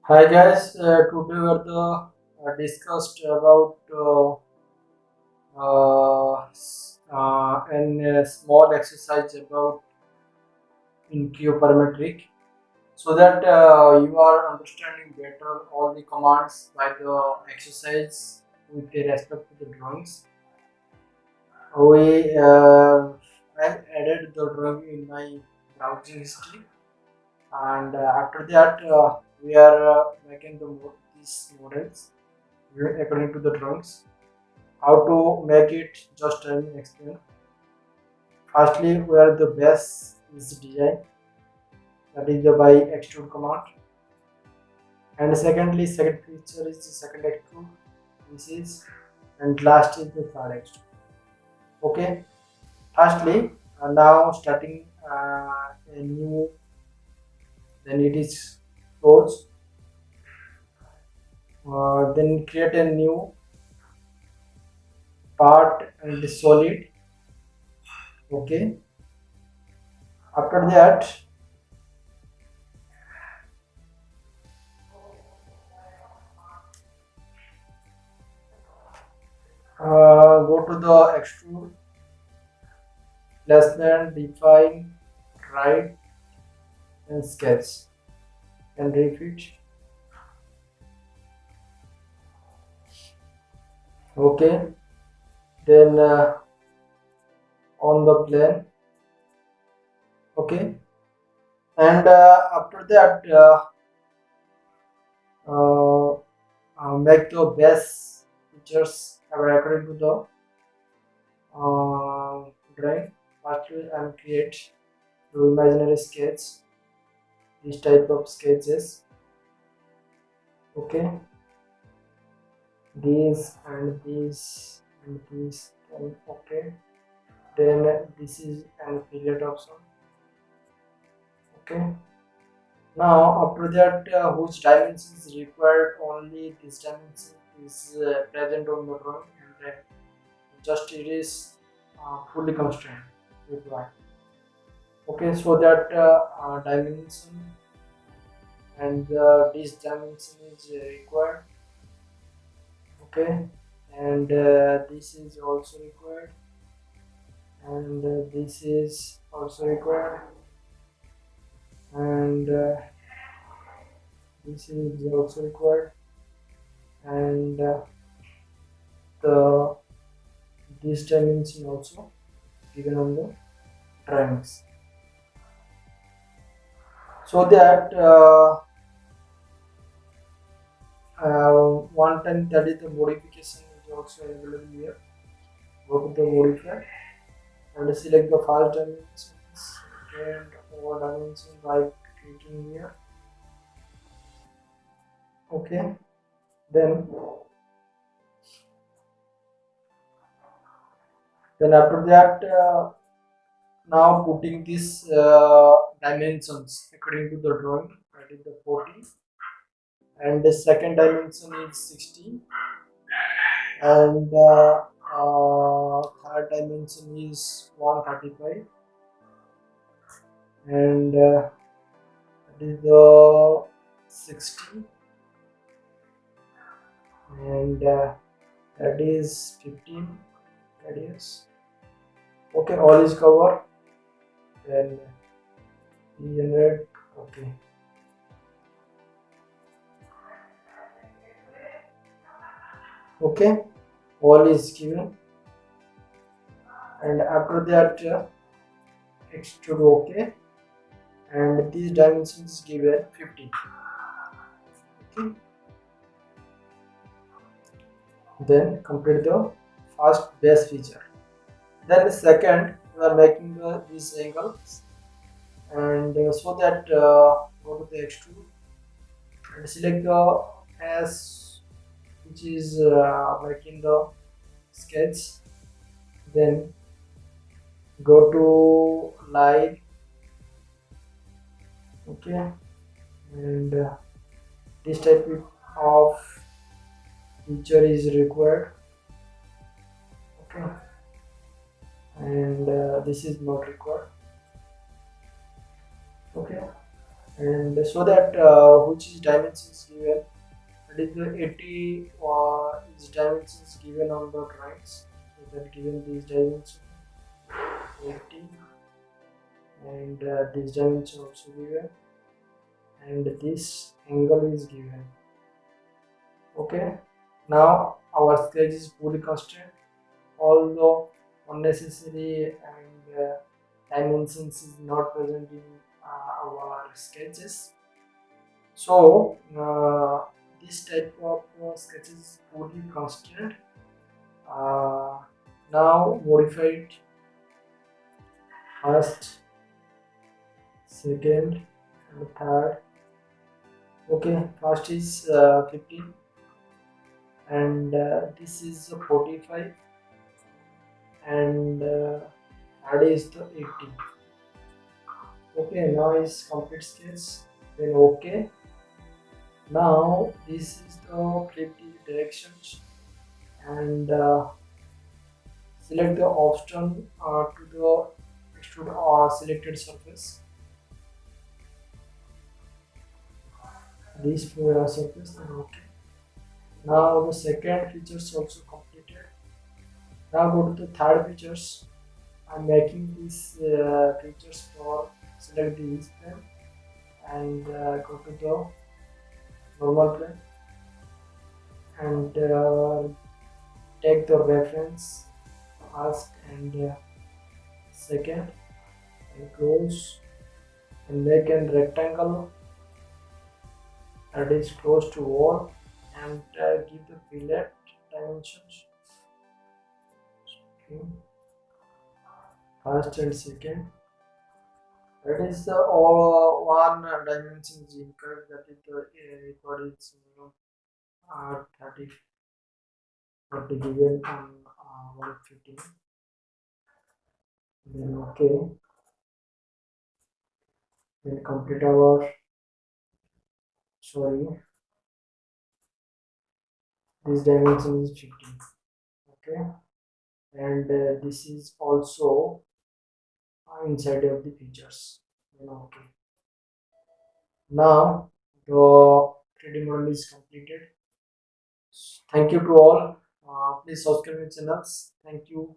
Hi guys, today we are discussed about a small exercise about in geoparametric, so that you are understanding better all the commands by the exercise with respect to the drawings. We I added the drawing in my browsing history, and after that we are making these models according to the drawings. How to make it, just I will explain. Firstly, where the base is design, that is the by extrude command, and secondly, second feature is the second extrude. This is, and last is the third extrude. Okay. Firstly, now starting a new, then it is close. Then create a new part and the solid. Okay. After that, go to the extrude, less than, define, write, and sketch, and repeat. Okay. Then on the plane. Okay. And after that, uh, make the base features according to the drawing. Firstly, and create the imaginary sketch. This type of sketches. Okay. These and these and these. And okay. Then this is an affiliate option. Okay. Now after that, whose dimension is required, only this dimension is present on the drawing, and then just it is fully constrained required. Okay, so that dimension and this dimension is required. Okay, and this is also required, and this is also required, and this is also required, and the this dimension also given on the drawings, so that 110, that is the modification, is also available here. Go to the modifier and select the first dimensions and all dimensions by clicking here. Okay, then after that, now putting these dimensions according to the drawing, that is the 40, and the second dimension is 60, and third dimension is 135, and that is the 60, and that is 15 radius. Okay, all is covered. Then generate. Okay, okay, all is given, and after that extrude. Okay, and these dimensions given 50. Okay, then complete the first base feature. Then the second, we are making these angles, and so that go to the extrude and select the as, which is making the sketch. Then go to line. Okay, and this type of feature is required. Okay, and this is not required. Okay, and so that which is dimension is given, that is the 80 is dimensions given on the drawings. So that given these dimensions 80, and this dimension also given, and this angle is given. Okay, now our sketch is fully constrained, although unnecessary and dimensions is not present in our sketches. So this type of sketches is fully constrained. Uh, Now modify it first, second, and third. Okay, first is 15, and this is 45, and third is the 80. Okay, now is complete sketch. Then okay. Now this is the flip directions, and select the option to the extrude or selected surface. This surface, then okay. Now the second feature is also completed. Now go to the third features. I'm making these features for select this plane, and go to the normal plane, and take the reference first and second, and close, and make a rectangle that is close to wall, and give the fillet dimensions. Okay. First and second, that is the all one dimension is incorrect, that is the record is 30 40 given on 115. Then okay, then complete our, sorry, this dimension is 15. Okay, and this is also inside of the features. Then okay, now the 3D model is completed. Thank you to all. Please subscribe my channels. Thank you.